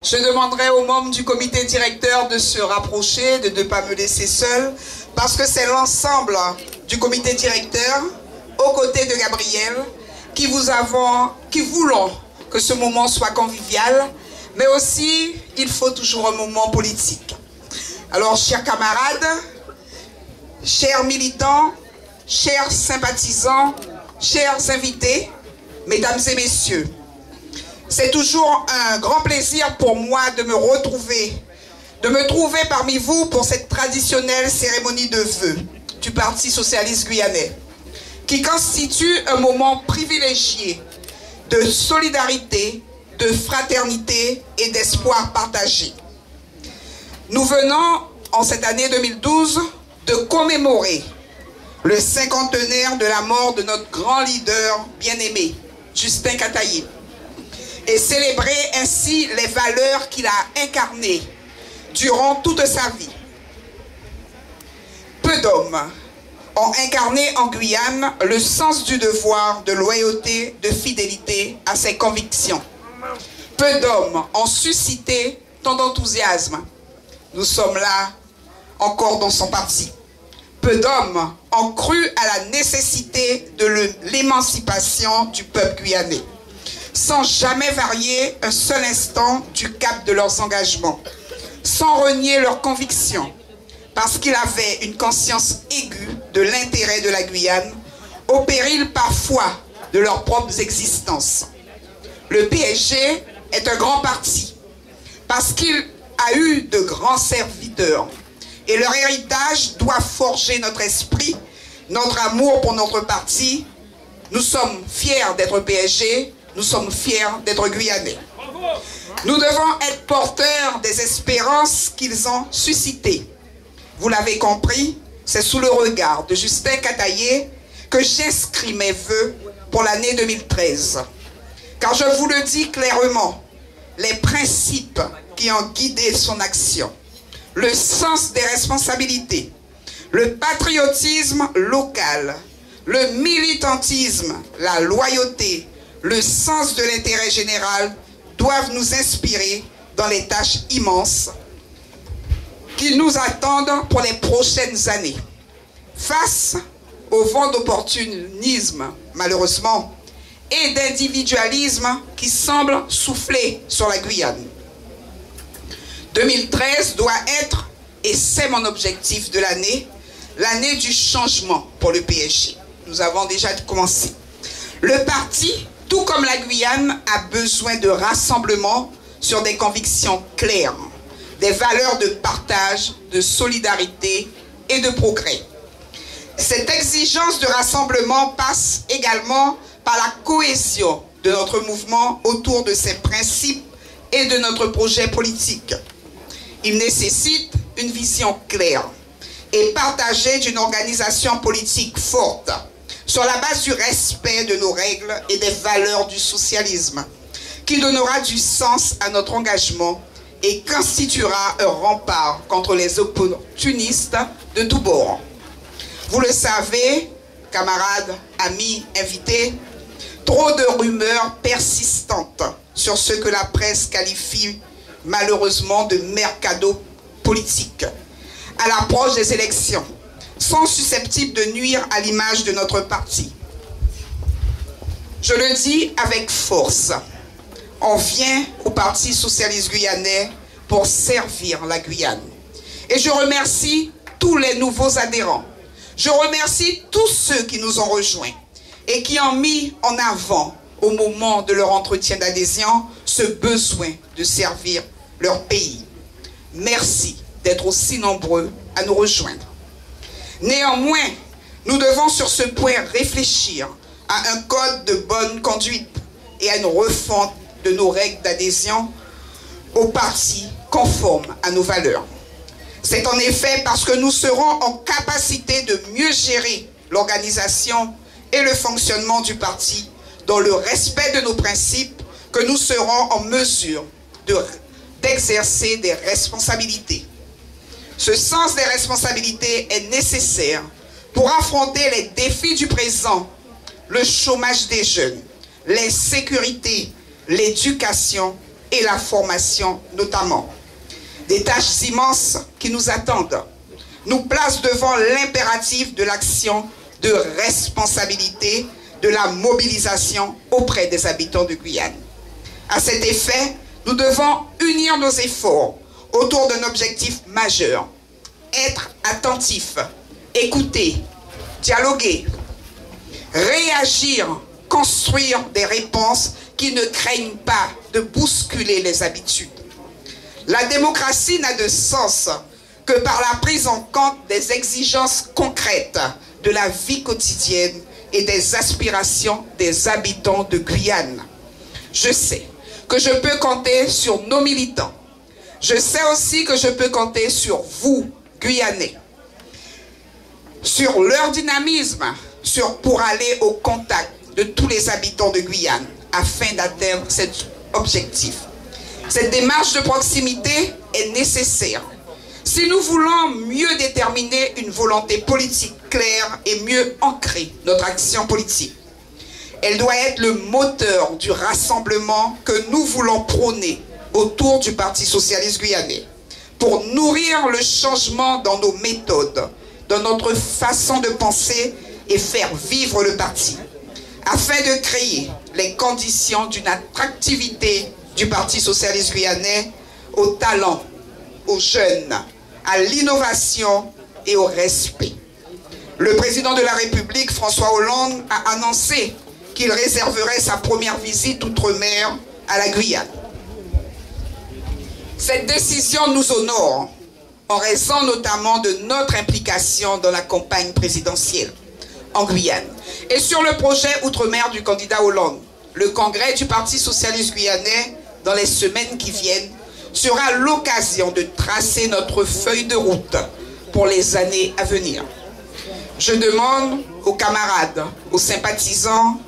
Je demanderai aux membres du comité directeur de se rapprocher, de ne pas me laisser seul, parce que c'est l'ensemble du comité directeur, aux côtés de Gabriel, qui voulons que ce moment soit convivial, mais aussi, il faut toujours un moment politique. Alors, chers camarades, chers militants, chers sympathisants, chers invités, mesdames et messieurs, c'est toujours un grand plaisir pour moi de me trouver parmi vous pour cette traditionnelle cérémonie de vœux du Parti socialiste guyanais, qui constitue un moment privilégié de solidarité, de fraternité et d'espoir partagé. Nous venons, en cette année 2012, de commémorer le 50e de la mort de notre grand leader bien-aimé, Justin Kataye, et célébrer ainsi les valeurs qu'il a incarnées durant toute sa vie. Peu d'hommes ont incarné en Guyane le sens du devoir, de loyauté, de fidélité à ses convictions. Peu d'hommes ont suscité tant d'enthousiasme. Nous sommes là encore dans son parti. Peu d'hommes ont cru à la nécessité de l'émancipation du peuple guyanais, sans jamais varier un seul instant du cap de leurs engagements, sans renier leurs convictions, parce qu'ils avaient une conscience aiguë de l'intérêt de la Guyane, au péril parfois de leurs propres existences. Le PSG est un grand parti, parce qu'il a eu de grands serviteurs, et leur héritage doit forger notre esprit, notre amour pour notre parti. Nous sommes fiers d'être PSG, nous sommes fiers d'être Guyanais. Nous devons être porteurs des espérances qu'ils ont suscitées. Vous l'avez compris, c'est sous le regard de Justin Kataye que j'inscris mes vœux pour l'année 2013. Car je vous le dis clairement, les principes qui ont guidé son action, le sens des responsabilités, le patriotisme local, le militantisme, la loyauté, le sens de l'intérêt général doivent nous inspirer dans les tâches immenses qui nous attendent pour les prochaines années. Face au vent d'opportunisme, malheureusement, et d'individualisme qui semble souffler sur la Guyane. 2013 doit être, et c'est mon objectif de l'année, l'année du changement pour le PSG. Nous avons déjà commencé. Le parti, tout comme la Guyane, a besoin de rassemblement sur des convictions claires, des valeurs de partage, de solidarité et de progrès. Cette exigence de rassemblement passe également par la cohésion de notre mouvement autour de ses principes et de notre projet politique. Il nécessite une vision claire et partagée d'une organisation politique forte, sur la base du respect de nos règles et des valeurs du socialisme, qui donnera du sens à notre engagement et constituera un rempart contre les opportunistes de tous bords. Vous le savez, camarades, amis, invités, trop de rumeurs persistantes sur ce que la presse qualifie malheureusement de mercado politique à l'approche des élections sont susceptibles de nuire à l'image de notre parti. Je le dis avec force, on vient au Parti socialiste guyanais pour servir la Guyane. Et je remercie tous les nouveaux adhérents. Je remercie tous ceux qui nous ont rejoints et qui ont mis en avant, au moment de leur entretien d'adhésion, ce besoin de servir leur pays. Merci d'être aussi nombreux à nous rejoindre. Néanmoins, nous devons sur ce point réfléchir à un code de bonne conduite et à une refonte de nos règles d'adhésion au parti conformes à nos valeurs. C'est en effet parce que nous serons en capacité de mieux gérer l'organisation et le fonctionnement du parti dans le respect de nos principes que nous serons en mesure d'exercer des responsabilités. Ce sens des responsabilités est nécessaire pour affronter les défis du présent, le chômage des jeunes, l'insécurité, l'éducation et la formation notamment. Des tâches immenses qui nous attendent, nous placent devant l'impératif de l'action de responsabilité, de la mobilisation auprès des habitants de Guyane. À cet effet, nous devons unir nos efforts autour d'un objectif majeur, être attentifs, écouter, dialoguer, réagir, construire des réponses qui ne craignent pas de bousculer les habitudes. La démocratie n'a de sens que par la prise en compte des exigences concrètes de la vie quotidienne et des aspirations des habitants de Guyane. Je sais que je peux compter sur nos militants. Je sais aussi que je peux compter sur vous, Guyanais, sur leur dynamisme, pour aller au contact de tous les habitants de Guyane afin d'atteindre cet objectif. Cette démarche de proximité est nécessaire. Si nous voulons mieux déterminer une volonté politique claire et mieux ancrer notre action politique, elle doit être le moteur du rassemblement que nous voulons prôner autour du Parti socialiste guyanais pour nourrir le changement dans nos méthodes, dans notre façon de penser et faire vivre le parti, afin de créer les conditions d'une attractivité du Parti socialiste guyanais au talent, aux jeunes, à l'innovation et au respect. Le président de la République, François Hollande, a annoncé qu'il réserverait sa première visite outre-mer à la Guyane. Cette décision nous honore, en raison notamment de notre implication dans la campagne présidentielle en Guyane. Et sur le projet outre-mer du candidat Hollande, le congrès du Parti socialiste guyanais, dans les semaines qui viennent, sera l'occasion de tracer notre feuille de route pour les années à venir. Je demande aux camarades, aux sympathisants,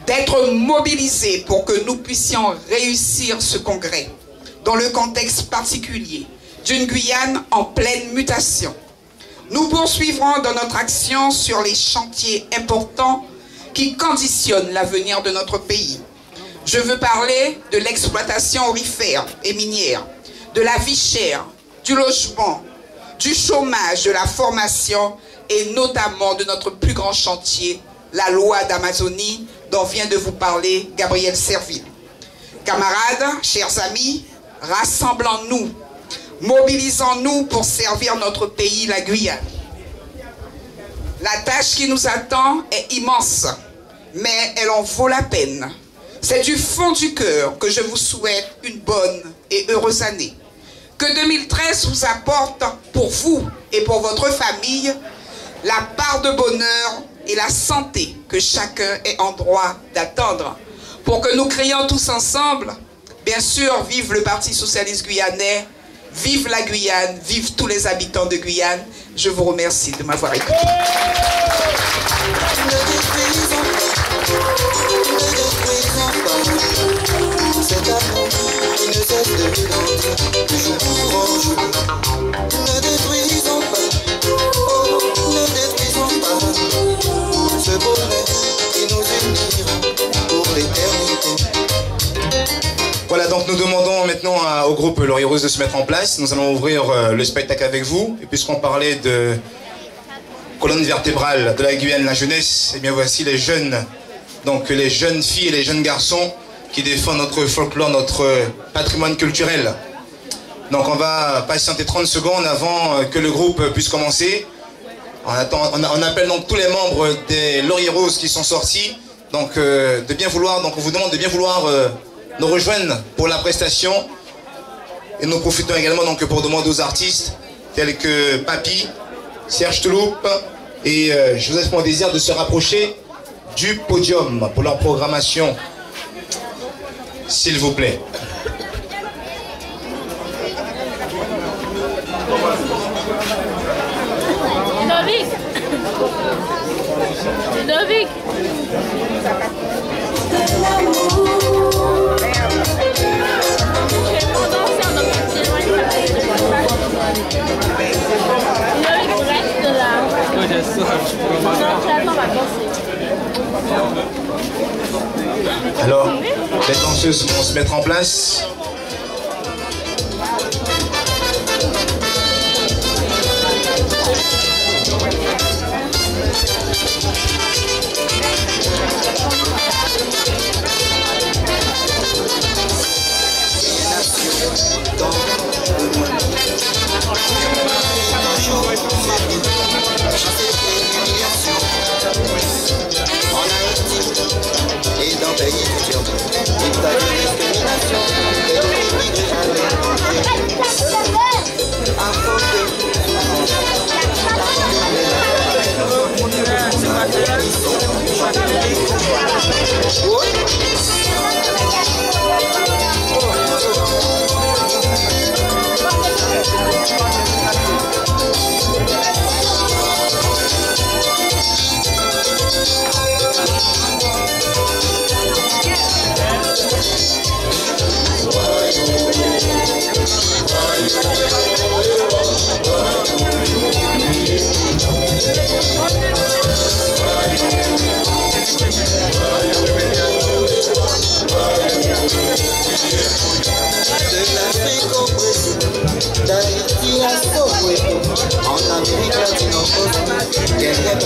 d'être mobilisés pour que nous puissions réussir ce congrès dans le contexte particulier d'une Guyane en pleine mutation. Nous poursuivrons dans notre action sur les chantiers importants qui conditionnent l'avenir de notre pays. Je veux parler de l'exploitation aurifère et minière, de la vie chère, du logement, du chômage, de la formation et notamment de notre plus grand chantier, la loi d'Amazonie dont vient de vous parler Gabriel Serville. Camarades, chers amis, rassemblons-nous, mobilisons-nous pour servir notre pays, la Guyane. La tâche qui nous attend est immense, mais elle en vaut la peine. C'est du fond du cœur que je vous souhaite une bonne et heureuse année. Que 2013 vous apporte pour vous et pour votre famille la part de bonheur et la santé que chacun est en droit d'attendre. Pour que nous crions tous ensemble, bien sûr, vive le Parti socialiste guyanais, vive la Guyane, vive tous les habitants de Guyane. Je vous remercie de m'avoir écouté. Cet amour qui ne cesse de grandir de jour en jour. Ne détruisons pas, oh, ne détruisons pas ce bonheur qui nous unira pour l'éternité. Voilà, donc nous demandons maintenant au groupe Laurier Rose de se mettre en place. Nous allons ouvrir le spectacle avec vous. Et puisqu'on parlait de colonne vertébrale de la Guyane, la jeunesse, et bien voici les jeunes, donc les jeunes filles et les jeunes garçons qui défendent notre folklore, notre patrimoine culturel. Donc on va patienter 30 secondes avant que le groupe puisse commencer. On appelle donc tous les membres des Laurier Rose qui sont sortis, donc de bien vouloir, donc on vous demande de bien vouloir nous rejoindre pour la prestation. Et nous profitons également donc pour demander aux artistes tels que Papy, Serge Touloup et Joseph Mondésir de se rapprocher du podium pour leur programmation, s'il vous plaît. Ludovic. Alors, les danseuses vont se mettre en place.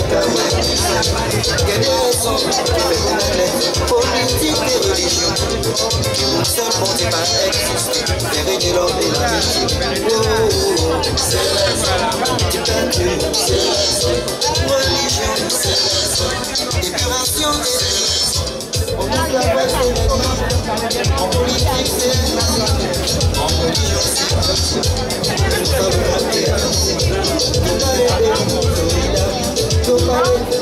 Quelle raison qui fait qu'on athlète politique et religion qui ne seulement pas exister, vérité l'homme et l'amitié. C'est raison, dictature, c'est raison, religion, c'est raison, épuration des vies. On nous a passé la vie, en politique c'est en religion c'est raison. Nous avons raté un tout parler de solidarité, tout parler de